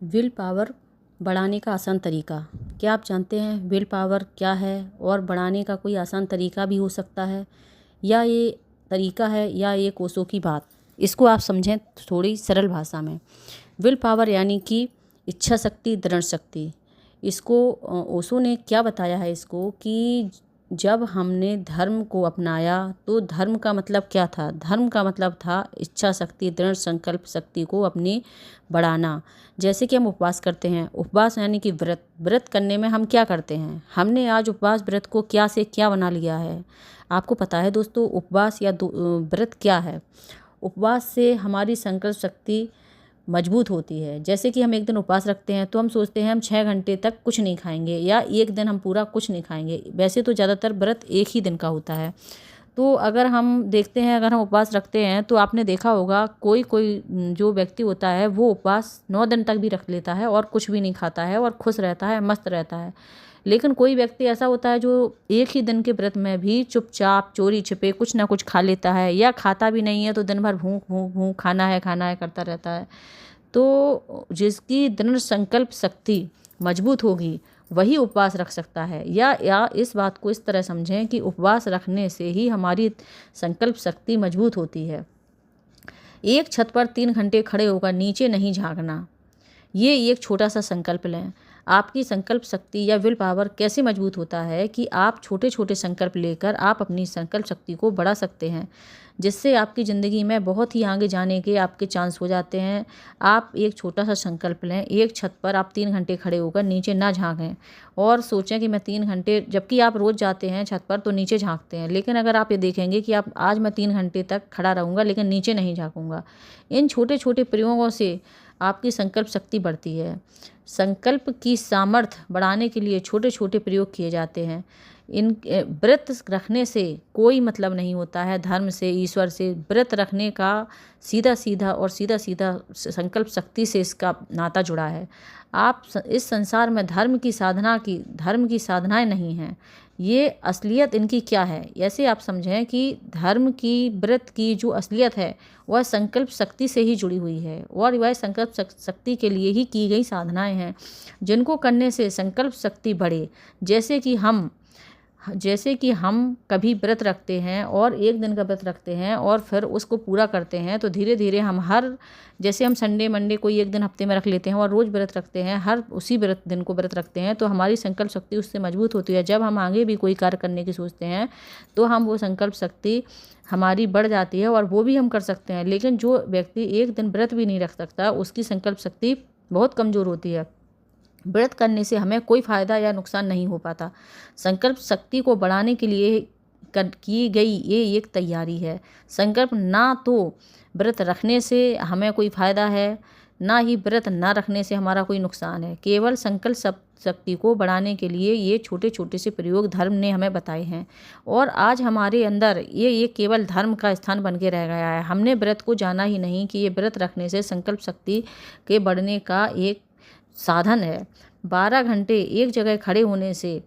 Will power बढ़ाने का आसान तरीका। क्या आप जानते हैं विल पावर क्या है और बढ़ाने का कोई आसान तरीका भी हो सकता है, या ये तरीका है या ये कोसों की बात। इसको आप समझें थोड़ी सरल भाषा में। विल पावर यानी कि इच्छा शक्ति, दृढ़ शक्ति। इसको ओशो ने क्या बताया है इसको कि जब हमने धर्म को अपनाया तो धर्म का मतलब क्या था। धर्म का मतलब था इच्छा शक्ति, दृढ़ संकल्प शक्ति को अपनी बढ़ाना। जैसे कि हम उपवास करते हैं, उपवास यानी कि व्रत करने में हम क्या करते हैं, हमने आज उपवास व्रत को क्या से क्या बना लिया है। आपको पता है दोस्तों उपवास या व्रत क्या है। उपवास से हमारी संकल्प शक्ति मजबूत होती है। जैसे कि हम एक दिन उपवास रखते हैं तो हम सोचते हैं हम 6 घंटे तक कुछ नहीं खाएंगे, या एक दिन हम पूरा कुछ नहीं खाएंगे। वैसे तो ज़्यादातर व्रत एक ही दिन का होता है। तो अगर हम देखते हैं, अगर हम उपवास रखते हैं तो आपने देखा होगा कोई कोई जो व्यक्ति होता है वो उपवास 9 दिन तक भी रख लेता है और कुछ भी नहीं खाता है और खुश रहता है, मस्त रहता है। लेकिन कोई व्यक्ति ऐसा होता है जो एक ही दिन के व्रत में भी चुपचाप चोरी छिपे कुछ ना कुछ खा लेता है, या खाता भी नहीं है तो दिन भर भूख भूख भूख खाना है करता रहता है। तो जिसकी दृढ़ संकल्प शक्ति मजबूत होगी वही उपवास रख सकता है। या इस बात को इस तरह समझें कि उपवास रखने से ही हमारी संकल्प शक्ति मजबूत होती है। एक छत पर 3 घंटे खड़े होकर नीचे नहीं झांकना, ये एक छोटा सा संकल्प लें। आपकी संकल्प शक्ति या विल पावर कैसे मजबूत होता है कि आप छोटे छोटे संकल्प लेकर आप अपनी संकल्प शक्ति को बढ़ा सकते हैं, जिससे आपकी ज़िंदगी में बहुत ही आगे जाने के आपके चांस हो जाते हैं। आप एक छोटा सा संकल्प लें, एक छत पर आप 3 घंटे खड़े होकर नीचे ना झांकें और सोचें कि मैं 3 घंटे, जबकि आप रोज़ जाते हैं छत पर तो नीचे झांकते हैं, लेकिन अगर आप ये देखेंगे कि आप आज मैं 3 घंटे तक खड़ा रहूँगा लेकिन नीचे नहीं झांकूंगा। इन छोटे छोटे प्रयोगों से आपकी संकल्प शक्ति बढ़ती है। संकल्प की सामर्थ्य बढ़ाने के लिए छोटे छोटे प्रयोग किए जाते हैं। इन व्रत रखने से कोई मतलब नहीं होता है धर्म से, ईश्वर से। व्रत रखने का सीधा सीधा संकल्प शक्ति से इसका नाता जुड़ा है। आप इस संसार में धर्म की साधनाएं नहीं हैं, ये असलियत इनकी क्या है। ऐसे आप समझें कि धर्म की, व्रत की जो असलियत है वह संकल्प शक्ति से ही जुड़ी हुई है, और वह संकल्प शक्ति के लिए ही की गई साधनाएं हैं जिनको करने से संकल्प शक्ति बढ़े। जैसे कि हम कभी व्रत रखते हैं और एक दिन का व्रत रखते हैं और फिर उसको पूरा करते हैं, तो धीरे धीरे जैसे हम संडे मंडे कोई एक दिन हफ्ते में रख लेते हैं और रोज़ व्रत रखते हैं, हर उसी दिन को व्रत रखते हैं, तो हमारी संकल्प शक्ति उससे मजबूत होती है। जब हम आगे भी कोई कार्य करने की सोचते हैं तो हम वो संकल्प शक्ति हमारी बढ़ जाती है और वो भी हम कर सकते हैं। लेकिन जो व्यक्ति एक दिन व्रत भी नहीं रख सकता उसकी संकल्प शक्ति बहुत कमज़ोर होती है। व्रत करने से हमें कोई फ़ायदा या नुकसान नहीं हो पाता। संकल्प शक्ति को बढ़ाने के लिए की गई ये एक तैयारी है। संकल्प ना तो व्रत रखने से हमें कोई फ़ायदा है, ना ही व्रत ना रखने से हमारा कोई नुकसान है। केवल संकल्प शक्ति को बढ़ाने के लिए ये छोटे छोटे से प्रयोग धर्म ने हमें बताए हैं, और आज हमारे अंदर ये केवल धर्म का स्थान बन के रह गया है। हमने व्रत को जाना ही नहीं कि ये व्रत रखने से संकल्प शक्ति के बढ़ने का एक साधन है। 12 घंटे एक जगह खड़े होने से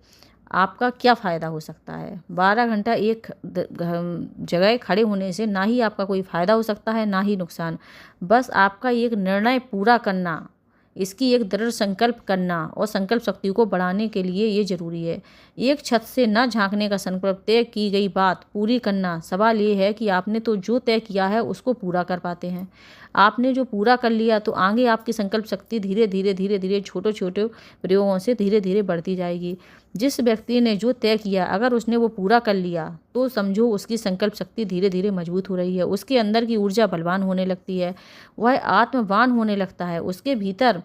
आपका क्या फ़ायदा हो सकता है। 12 घंटा एक जगह खड़े होने से ना ही आपका कोई फ़ायदा हो सकता है ना ही नुकसान। बस आपका एक निर्णय पूरा करना, इसकी एक दृढ़ संकल्प करना और संकल्प शक्ति को बढ़ाने के लिए ये ज़रूरी है। एक छत से न झांकने का संकल्प, तय की गई बात पूरी करना। सवाल ये है कि आपने तो जो तय किया है उसको पूरा कर पाते हैं। आपने जो पूरा कर लिया तो आगे आपकी संकल्प शक्ति धीरे धीरे छोटे छोटे प्रयोगों से धीरे धीरे बढ़ती जाएगी। जिस व्यक्ति ने जो तय किया अगर उसने वो पूरा कर लिया तो समझो उसकी संकल्प शक्ति धीरे धीरे मजबूत हो रही है, उसके अंदर की ऊर्जा बलवान होने लगती है, वह आत्मवान होने लगता है, उसके भीतर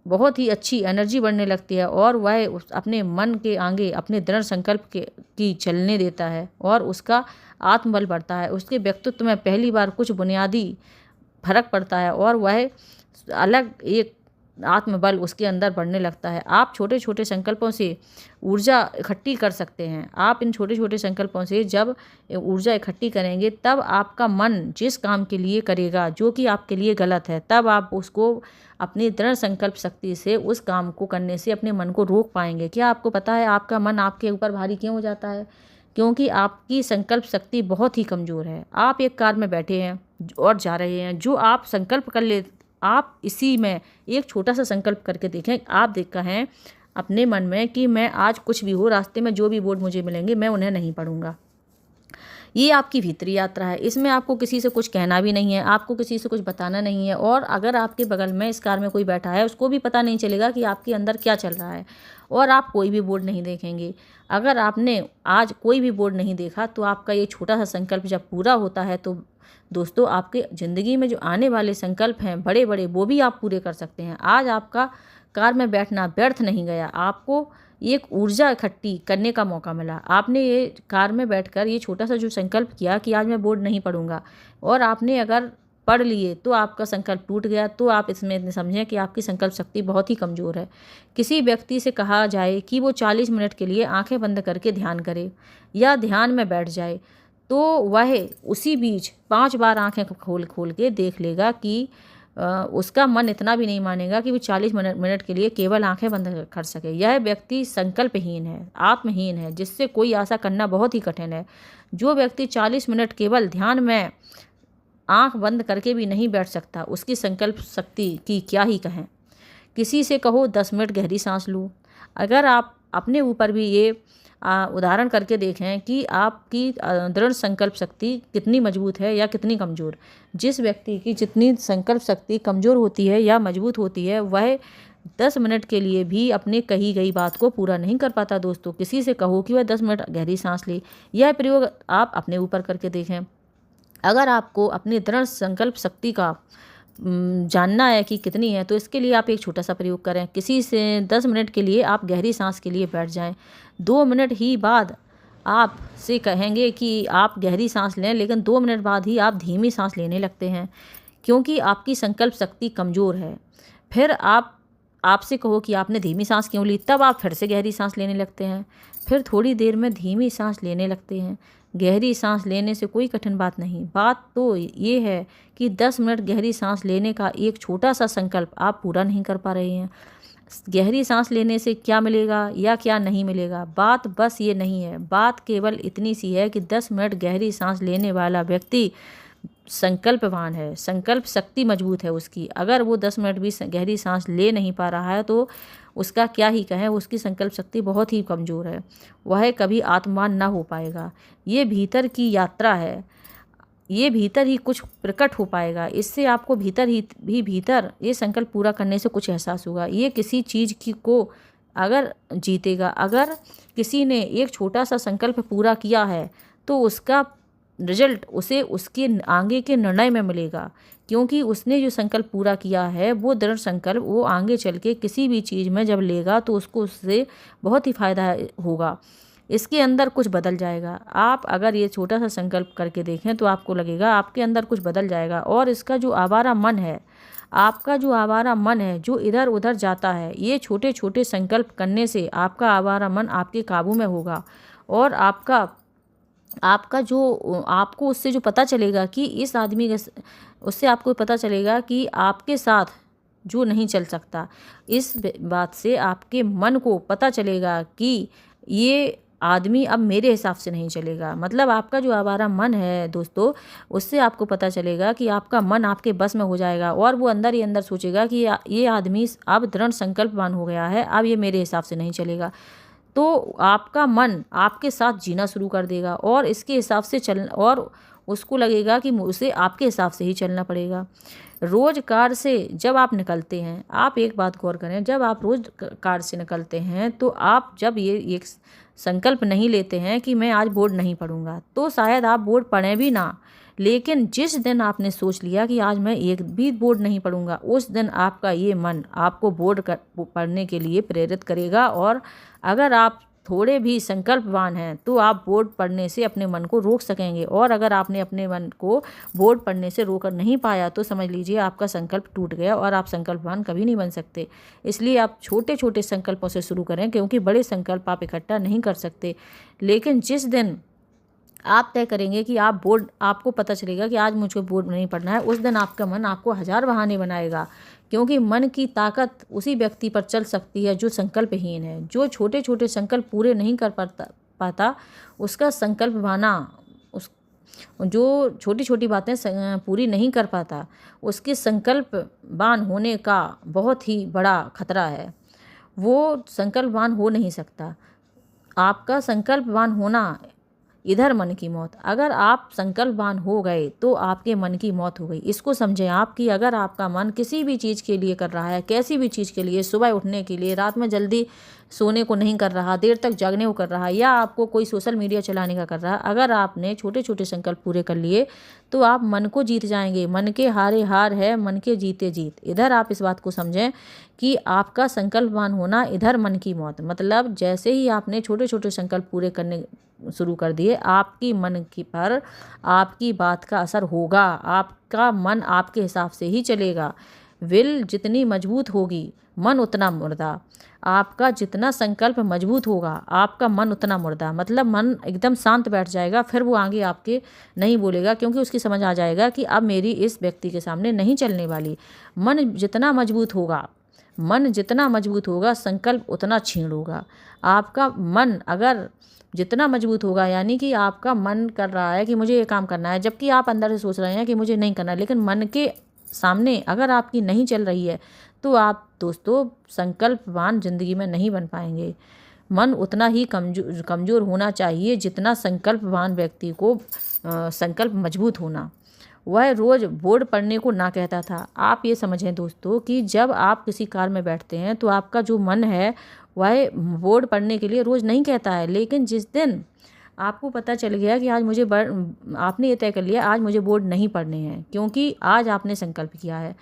बहुत ही अच्छी एनर्जी बढ़ने लगती है, और वह अपने मन के आगे अपने दृढ़ संकल्प की चलने देता है और उसका आत्मबल बढ़ता है। उसके व्यक्तित्व में पहली बार कुछ बुनियादी फर्क पड़ता है और वह अलग एक आत्मबल उसके अंदर बढ़ने लगता है। आप छोटे छोटे संकल्पों से ऊर्जा इकट्ठी कर सकते हैं। आप इन छोटे छोटे संकल्पों से जब ऊर्जा इकट्ठी करेंगे तब आपका मन जिस काम के लिए करेगा जो कि आपके लिए गलत है, तब आप उसको अपनी दृढ़ संकल्प शक्ति से उस काम को करने से अपने मन को रोक पाएंगे। क्या आपको पता है आपका मन आपके ऊपर भारी क्यों हो जाता है? क्योंकि आपकी संकल्प शक्ति बहुत ही कमज़ोर है। आप एक कार में बैठे हैं और जा रहे हैं, जो आप संकल्प कर आप इसी में एक छोटा सा संकल्प करके देखें। आप कहें अपने मन में कि मैं आज कुछ भी हो, रास्ते में जो भी बोर्ड मुझे मिलेंगे मैं उन्हें नहीं पढ़ूंगा। ये आपकी भीतरी यात्रा है, इसमें आपको किसी से कुछ कहना भी नहीं है, आपको किसी से कुछ बताना नहीं है, और अगर आपके बगल में इस कार में कोई बैठा है उसको भी पता नहीं चलेगा कि आपके अंदर क्या चल रहा है, और आप कोई भी बोर्ड नहीं देखेंगे। अगर आपने आज कोई भी बोर्ड नहीं देखा तो आपका ये छोटा सा संकल्प जब पूरा होता है तो दोस्तों आपके ज़िंदगी में जो आने वाले संकल्प हैं बड़े बड़े, वो भी आप पूरे कर सकते हैं। आज आपका कार में बैठना व्यर्थ नहीं गया, आपको एक ऊर्जा इकट्ठी करने का मौका मिला। आपने ये कार में बैठकर ये छोटा सा जो संकल्प किया कि आज मैं बोर्ड नहीं पढ़ूंगा, और आपने अगर पढ़ लिए तो आपका संकल्प टूट गया, तो आप इसमें समझें कि आपकी संकल्प शक्ति बहुत ही कमज़ोर है। किसी व्यक्ति से कहा जाए कि वो 40 मिनट के लिए आंखें बंद करके ध्यान करे या ध्यान में बैठ जाए, तो वह उसी बीच 5 बार आंखें खोल खोल के देख लेगा कि उसका मन इतना भी नहीं मानेगा कि वो 40 मिनट के लिए केवल आंखें बंद कर सके। यह व्यक्ति संकल्पहीन है, आत्महीन है, जिससे कोई आशा करना बहुत ही कठिन है। जो व्यक्ति 40 मिनट केवल ध्यान में आंख बंद करके भी नहीं बैठ सकता, उसकी संकल्प शक्ति की क्या ही कहें। किसी से कहो 10 मिनट गहरी सांस लो। अगर आप अपने ऊपर भी ये उदाहरण करके देखें कि आपकी दृढ़ संकल्प शक्ति कितनी मजबूत है या कितनी कमज़ोर। जिस व्यक्ति की जितनी संकल्प शक्ति कमज़ोर होती है या मजबूत होती है, वह 10 मिनट के लिए भी अपने कही गई बात को पूरा नहीं कर पाता। दोस्तों, किसी से कहो कि वह 10 मिनट गहरी सांस ले। यह प्रयोग आप अपने ऊपर करके देखें। अगर आपको अपनी दृढ़ संकल्प शक्ति का जानना है कि कितनी है, तो इसके लिए आप एक छोटा सा प्रयोग करें। किसी से 10 मिनट के लिए आप गहरी सांस के लिए बैठ जाएं। 2 मिनट ही बाद आप से कहेंगे कि आप गहरी सांस लें, लेकिन 2 मिनट बाद ही आप धीमी सांस लेने लगते हैं, क्योंकि आपकी संकल्प शक्ति कमज़ोर है। फिर आपसे कहो कि आपने धीमी सांस क्यों ली, तब आप फिर से गहरी सांस लेने लगते हैं। फिर थोड़ी देर में धीमी सांस लेने लगते हैं। गहरी सांस लेने से कोई कठिन बात नहीं। बात तो ये है कि 10 मिनट गहरी सांस लेने का एक छोटा सा संकल्प आप पूरा नहीं कर पा रहे हैं। गहरी सांस लेने से क्या मिलेगा या क्या नहीं मिलेगा, बात बस ये नहीं है। बात केवल इतनी सी है कि 10 मिनट गहरी सांस लेने वाला व्यक्ति संकल्पवान है, संकल्प शक्ति मजबूत है उसकी। अगर वो 10 मिनट भी गहरी सांस ले नहीं पा रहा है तो उसका क्या ही कहें, उसकी संकल्प शक्ति बहुत ही कमज़ोर है, वह कभी आत्मवान ना हो पाएगा। ये भीतर की यात्रा है, ये भीतर ही कुछ प्रकट हो पाएगा। इससे आपको भीतर ये संकल्प पूरा करने से कुछ एहसास होगा। ये किसी चीज़ को अगर जीतेगा, अगर किसी ने एक छोटा सा संकल्प पूरा किया है तो उसका रिजल्ट उसे उसके आगे के निर्णय में मिलेगा, क्योंकि उसने जो संकल्प पूरा किया है वो दृढ़ संकल्प वो आगे चल के किसी भी चीज़ में जब लेगा तो उसको उससे बहुत ही फायदा होगा। इसके अंदर कुछ बदल जाएगा। आप अगर ये छोटा सा संकल्प करके देखें तो आपको लगेगा आपके अंदर कुछ बदल जाएगा। और इसका जो आवारा मन है, आपका जो आवारा मन है जो इधर उधर जाता है, ये छोटे छोटे संकल्प करने से आपका आवारा मन आपके काबू में होगा। और आपका जो आपको उससे जो पता चलेगा कि इस आदमी के उससे आपको पता चलेगा कि आपके साथ जो नहीं चल सकता। इस बात से आपके मन को पता चलेगा कि ये आदमी अब मेरे हिसाब से नहीं चलेगा। मतलब आपका जो आवारा मन है दोस्तों, उससे आपको पता चलेगा कि आपका मन आपके बस में हो जाएगा और वो अंदर ही अंदर सोचेगा कि ये आदमी अब दृढ़ संकल्पवान हो गया है, अब ये मेरे हिसाब से नहीं चलेगा। तो आपका मन आपके साथ जीना शुरू कर देगा और इसके हिसाब से और उसको लगेगा कि उसे आपके हिसाब से ही चलना पड़ेगा। रोज़ कार से जब आप निकलते हैं, आप एक बात गौर करें, जब आप रोज़ कार से निकलते हैं तो आप जब ये एक संकल्प नहीं लेते हैं कि मैं आज बोर्ड नहीं पढ़ूंगा, तो शायद आप बोर्ड पढ़ें भी ना, लेकिन जिस दिन आपने सोच लिया कि आज मैं एक भी बोर्ड नहीं पढ़ूंगा, उस दिन आपका ये मन आपको बोर्ड पढ़ने के लिए प्रेरित करेगा। और अगर आप थोड़े भी संकल्पवान हैं तो आप बोर्ड पढ़ने से अपने मन को रोक सकेंगे। और अगर आपने अपने मन को बोर्ड पढ़ने से रोक नहीं पाया तो समझ लीजिए आपका संकल्प टूट गया और आप संकल्पवान कभी नहीं बन सकते। इसलिए आप छोटे छोटे संकल्पों से शुरू करें, क्योंकि बड़े संकल्प आप इकट्ठा नहीं कर सकते। लेकिन जिस दिन आप तय करेंगे कि आप बोर्ड, आपको पता चलेगा कि आज मुझे बोर्ड नहीं पढ़ना है, उस दिन आपका मन आपको 1000 बहाने बनाएगा, क्योंकि मन की ताकत उसी व्यक्ति पर चल सकती है जो संकल्पहीन है। जो छोटे छोटे संकल्प पूरे नहीं कर पाता उसका संकल्प बहाना जो छोटी छोटी बातें पूरी नहीं कर पाता, उसके संकल्पवान होने का बहुत ही बड़ा खतरा है। वो संकल्पवान हो नहीं सकता। आपका संकल्पवान होना इधर मन की मौत। अगर आप संकल्पवान हो गए तो आपके मन की मौत हो गई। इसको समझें आप कि अगर आपका मन किसी भी चीज़ के लिए कर रहा है, कैसी भी चीज़ के लिए, सुबह उठने के लिए, रात में जल्दी सोने को नहीं कर रहा, देर तक जागने को कर रहा, या आपको कोई सोशल मीडिया चलाने का कर रहा, अगर आपने छोटे छोटे संकल्प पूरे कर लिए तो आप मन को जीत जाएंगे। मन के हारे हार है, मन के जीते जीत। इधर आप इस बात को समझें कि आपका संकल्पवान होना, इधर मन की मौत। मतलब जैसे ही आपने छोटे छोटे संकल्प पूरे करने शुरू कर दिए, आपकी मन की पर आपकी बात का असर होगा। आपका मन आपके हिसाब से ही चलेगा। विल जितनी मजबूत होगी, मन उतना मुर्दा। आपका जितना संकल्प मजबूत होगा, आपका मन उतना मुर्दा। मतलब मन एकदम शांत बैठ जाएगा, फिर वो आगे आपके नहीं बोलेगा, क्योंकि उसकी समझ आ जाएगा कि अब मेरी इस व्यक्ति के सामने नहीं चलने वाली। मन जितना मजबूत होगा, मन जितना मजबूत होगा, संकल्प उतना क्षीण होगा। आपका मन अगर जितना मजबूत होगा, यानी कि आपका मन कर रहा है कि मुझे ये काम करना है, जबकि आप अंदर से सोच रहे हैं कि मुझे नहीं करना, लेकिन मन के सामने अगर आपकी नहीं चल रही है, तो आप दोस्तों संकल्पवान ज़िंदगी में नहीं बन पाएंगे। मन उतना ही कमज़ोर होना चाहिए जितना संकल्पवान व्यक्ति को संकल्प मजबूत होना। वह रोज़ बोर्ड पढ़ने को ना कहता था। आप ये समझें दोस्तों कि जब आप किसी कार में बैठते हैं तो आपका जो मन है वह बोर्ड पढ़ने के लिए रोज़ नहीं कहता है, लेकिन जिस दिन आपको पता चल गया कि आज मुझे आपने ये तय कर लिया आज मुझे बोर्ड नहीं पढ़ने हैं, क्योंकि आज आपने संकल्प किया है,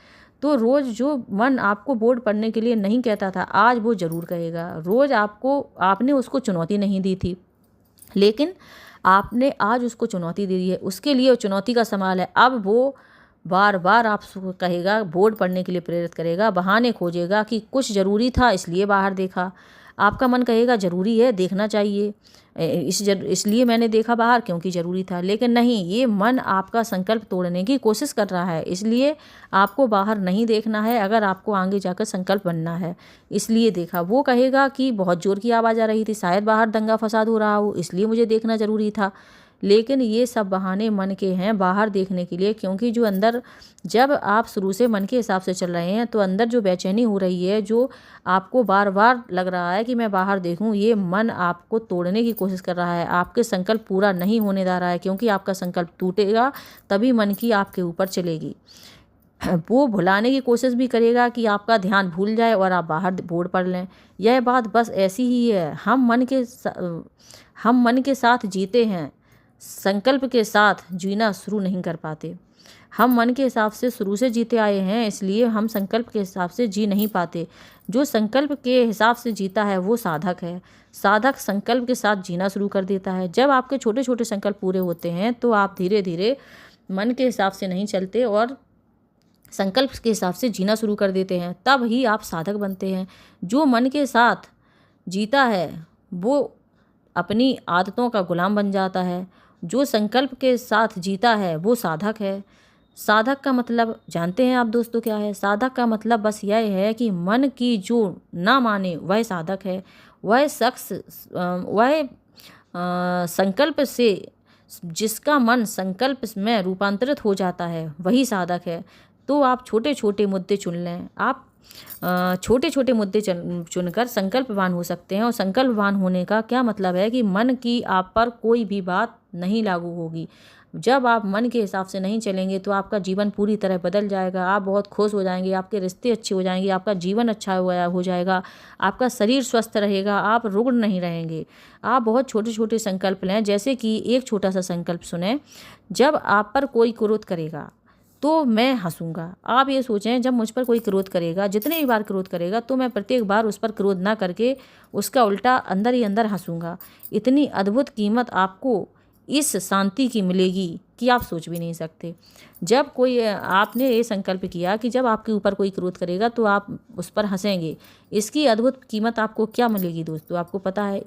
तो रोज़ जो मन आपको बोर्ड पढ़ने के लिए नहीं कहता था, आज वो ज़रूर कहेगा। रोज़ आपने उसको चुनौती नहीं दी थी, लेकिन आपने आज उसको चुनौती दे दी है। उसके लिए चुनौती का सवाल है। अब वो बार बार आपको कहेगा, बोर्ड पढ़ने के लिए प्रेरित करेगा, बहाने खोजेगा कि कुछ ज़रूरी था इसलिए बाहर देखा। आपका मन कहेगा ज़रूरी है, देखना चाहिए, इसलिए मैंने देखा बाहर क्योंकि ज़रूरी था। लेकिन नहीं, ये मन आपका संकल्प तोड़ने की कोशिश कर रहा है, इसलिए आपको बाहर नहीं देखना है। अगर आपको आगे जाकर संकल्प बनना है, इसलिए देखा। वो कहेगा कि बहुत ज़ोर की आवाज़ आ रही थी, शायद बाहर दंगा फसाद हो रहा हो, इसलिए मुझे देखना ज़रूरी था। लेकिन ये सब बहाने मन के हैं बाहर देखने के लिए, क्योंकि जो अंदर, जब आप शुरू से मन के हिसाब से चल रहे हैं तो अंदर जो बेचैनी हो रही है, जो आपको बार बार लग रहा है कि मैं बाहर देखूं, ये मन आपको तोड़ने की कोशिश कर रहा है, आपके संकल्प पूरा नहीं होने दे रहा है। क्योंकि आपका संकल्प टूटेगा तभी मन की आपके ऊपर चलेगी। वो भुलाने की कोशिश भी करेगा कि आपका ध्यान भूल जाए और आप बाहर बोर्ड पढ़ लें। यह बात बस ऐसी ही है। हम मन के साथ जीते हैं, संकल्प के साथ जीना शुरू नहीं कर पाते। हम मन के हिसाब से शुरू से जीते आए हैं, इसलिए हम संकल्प के हिसाब से जी नहीं पाते। जो संकल्प के हिसाब से जीता है वो साधक है। साधक संकल्प के साथ जीना शुरू कर देता है। जब आपके छोटे छोटे संकल्प पूरे होते हैं तो आप धीरे धीरे मन के हिसाब से नहीं चलते और संकल्प के हिसाब से जीना शुरू कर देते हैं, तब ही आप साधक बनते हैं। जो मन के साथ जीता है वो अपनी आदतों का गुलाम बन जाता है। जो संकल्प के साथ जीता है वो साधक है। साधक का मतलब जानते हैं आप दोस्तों क्या है? साधक का मतलब बस यह है कि मन की जो ना माने वह साधक है। वह शख्स संकल्प से, जिसका मन संकल्प में रूपांतरित हो जाता है वही साधक है। तो आप छोटे छोटे मुद्दे चुन लें। आप छोटे छोटे मुद्दे चुनकर संकल्पवान हो सकते हैं। और संकल्पवान होने का क्या मतलब है कि मन की आप पर कोई भी बात नहीं लागू होगी। जब आप मन के हिसाब से नहीं चलेंगे तो आपका जीवन पूरी तरह बदल जाएगा। आप बहुत खुश हो जाएंगे, आपके रिश्ते अच्छे हो जाएंगे, आपका जीवन अच्छा हो जाएगा, आपका शरीर स्वस्थ रहेगा, आप रुग्ण नहीं रहेंगे। आप बहुत छोटे छोटे संकल्प लें। जैसे कि एक छोटा सा संकल्प सुने, जब आप पर कोई क्रोध करेगा तो मैं हंसूंगा। आप ये सोचें, जब मुझ पर कोई क्रोध करेगा, जितने भी बार क्रोध करेगा, तो मैं प्रत्येक बार उस पर क्रोध ना करके उसका उल्टा अंदर ही अंदर हंसूंगा। इतनी अद्भुत कीमत आपको इस शांति की मिलेगी कि आप सोच भी नहीं सकते। जब कोई, आपने ये संकल्प किया कि जब आपके ऊपर कोई क्रोध करेगा तो आप उस पर हंसेंगे, इसकी अद्भुत कीमत आपको क्या मिलेगी दोस्तों? आपको पता है?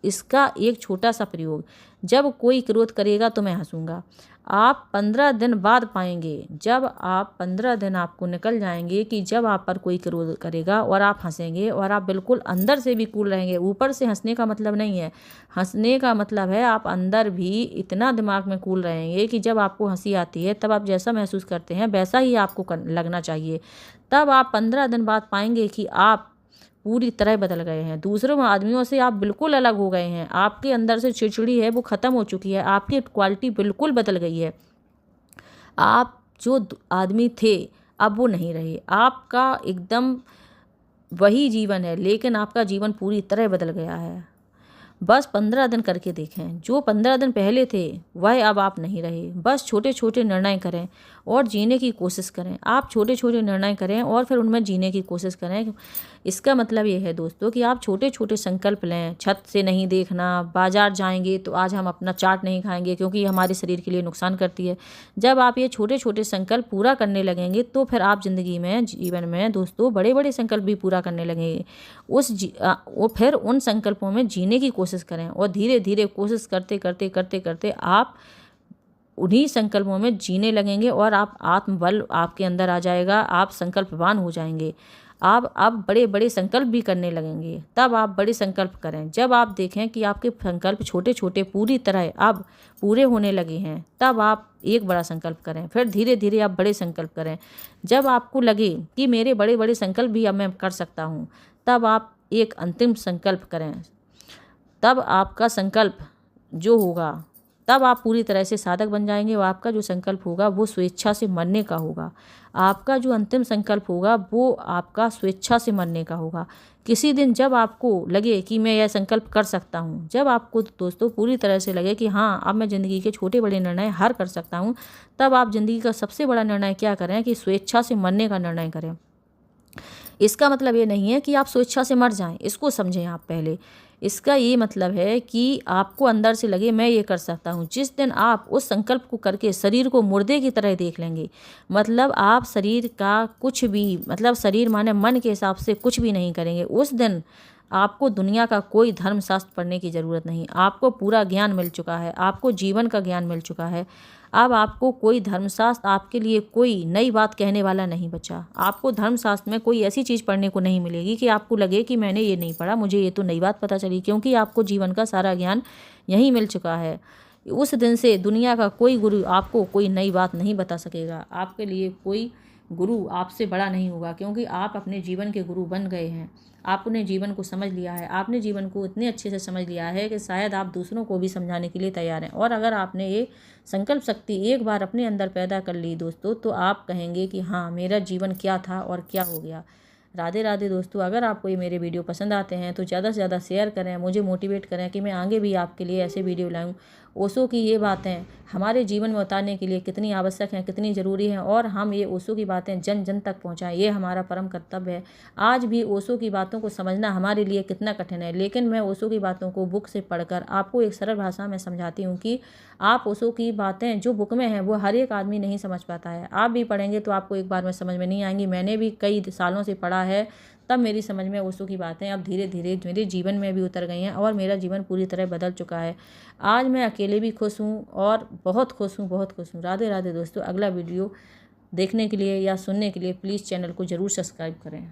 इसका एक छोटा सा प्रयोग, जब कोई क्रोध करेगा तो मैं हंसूंगा, आप 15 दिन बाद पाएंगे। जब आप 15 दिन आपको निकल जाएंगे कि जब आप पर कोई क्रोध करेगा और आप हंसेंगे, और आप बिल्कुल अंदर से भी कूल रहेंगे। ऊपर से हंसने का मतलब नहीं है, हंसने का मतलब है आप अंदर भी इतना दिमाग में कूल रहेंगे कि जब आपको हंसी आती है तब आप जैसा महसूस करते हैं वैसा ही आपको लगना चाहिए। तब आप 15 दिन बाद पाएंगे कि आप पूरी तरह बदल गए हैं, दूसरों आदमियों से आप बिल्कुल अलग हो गए हैं। आपके अंदर से चिड़चिड़ी है वो ख़त्म हो चुकी है, आपकी क्वालिटी बिल्कुल बदल गई है। आप जो आदमी थे अब वो नहीं रहे, आपका एकदम वही जीवन है, लेकिन आपका जीवन पूरी तरह बदल गया है। बस 15 दिन करके देखें, जो 15 दिन पहले थे वह अब आप नहीं रहे। बस छोटे छोटे निर्णय करें और जीने की कोशिश करें। आप छोटे छोटे निर्णय करें और फिर उनमें जीने की कोशिश करें। इसका मतलब ये है दोस्तों कि आप छोटे छोटे संकल्प लें। छत से नहीं देखना, बाजार जाएंगे तो आज हम अपना चाट नहीं खाएंगे क्योंकि ये हमारे शरीर के लिए नुकसान करती है। जब आप ये छोटे छोटे संकल्प पूरा करने लगेंगे तो फिर आप ज़िंदगी में, जीवन में दोस्तों बड़े बड़े संकल्प भी पूरा करने लगेंगे। वो फिर उन संकल्पों में जीने की कोशिश करें और धीरे धीरे कोशिश करते करते करते करते आप उन्हीं संकल्पों में जीने लगेंगे और आप आत्मबल आपके अंदर आ जाएगा। आप संकल्पवान हो जाएंगे। आप अब बड़े बड़े संकल्प भी करने लगेंगे। तब आप बड़े संकल्प करें। जब आप देखें कि आपके संकल्प छोटे छोटे पूरी तरह अब पूरे होने लगे हैं तब आप एक बड़ा संकल्प करें। फिर धीरे धीरे आप बड़े संकल्प करें। जब आपको लगे कि मेरे बड़े बड़े संकल्प भी अब मैं कर सकता हूँ तब आप एक अंतिम संकल्प करें। तब आपका संकल्प जो होगा, तब आप पूरी तरह से साधक बन जाएंगे। और आपका जो संकल्प होगा वो स्वेच्छा से मरने का होगा। आपका जो अंतिम संकल्प होगा वो आपका स्वेच्छा से मरने का होगा। किसी दिन जब आपको लगे कि मैं यह संकल्प कर सकता हूँ, जब आपको दोस्तों पूरी तरह से लगे कि हाँ अब मैं ज़िंदगी के छोटे बड़े निर्णय हर कर सकता हूँ, तब आप ज़िंदगी का सबसे बड़ा निर्णय क्या करें कि स्वेच्छा से मरने का निर्णय करें। इसका मतलब ये नहीं है कि आप स्वेच्छा से मर जाएं, इसको समझें आप पहले। इसका ये मतलब है कि आपको अंदर से लगे मैं ये कर सकता हूँ। जिस दिन आप उस संकल्प को करके शरीर को मुर्दे की तरह देख लेंगे, मतलब आप शरीर का कुछ भी, मतलब शरीर माने मन के हिसाब से कुछ भी नहीं करेंगे, उस दिन आपको दुनिया का कोई धर्मशास्त्र पढ़ने की ज़रूरत नहीं। आपको पूरा ज्ञान मिल चुका है, आपको जीवन का ज्ञान मिल चुका है। अब आपको कोई धर्मशास्त्र आपके लिए कोई नई बात कहने वाला नहीं बचा। आपको धर्मशास्त्र में कोई ऐसी चीज़ पढ़ने को नहीं मिलेगी कि आपको लगे कि मैंने ये नहीं पढ़ा, मुझे ये तो नई बात पता चली, क्योंकि आपको जीवन का सारा ज्ञान यहीं मिल चुका है। उस दिन से दुनिया का कोई गुरु आपको कोई नई बात नहीं बता सकेगा। आपके लिए कोई गुरु आपसे बड़ा नहीं होगा, क्योंकि आप अपने जीवन के गुरु बन गए हैं। आपने जीवन को समझ लिया है, आपने जीवन को इतने अच्छे से समझ लिया है कि शायद आप दूसरों को भी समझाने के लिए तैयार हैं। और अगर आपने ये संकल्प शक्ति एक बार अपने अंदर पैदा कर ली दोस्तों, तो आप कहेंगे कि हाँ मेरा जीवन क्या था और क्या हो गया। राधे राधे दोस्तों। अगर आपको ये मेरे वीडियो पसंद आते हैं तो ज़्यादा से ज़्यादा शेयर करें, मुझे मोटिवेट करें कि मैं आगे भी आपके लिए ऐसे वीडियो लाऊं। ओशो की ये बातें हमारे जीवन में उतारने के लिए कितनी आवश्यक हैं, कितनी ज़रूरी हैं, और हम ये ओशो की बातें जन जन तक पहुंचाएं, ये हमारा परम कर्तव्य है। आज भी ओशो की बातों को समझना हमारे लिए कितना कठिन है, लेकिन मैं ओशो की बातों को बुक से पढ़कर आपको एक सरल भाषा में समझाती हूँ कि आप ओशो की बातें जो बुक में हैं वो हर एक आदमी नहीं समझ पाता है। आप भी पढ़ेंगे तो आपको एक बार में समझ में नहीं आएंगी। मैंने भी कई सालों से पढ़ा है, तब मेरी समझ में ओशो की बातें अब धीरे धीरे मेरे जीवन में भी उतर गई हैं और मेरा जीवन पूरी तरह बदल चुका है। आज मैं अकेले भी खुश हूँ और बहुत खुश हूँ, बहुत खुश हूँ। राधे राधे दोस्तों। अगला वीडियो देखने के लिए या सुनने के लिए प्लीज़ चैनल को ज़रूर सब्सक्राइब करें।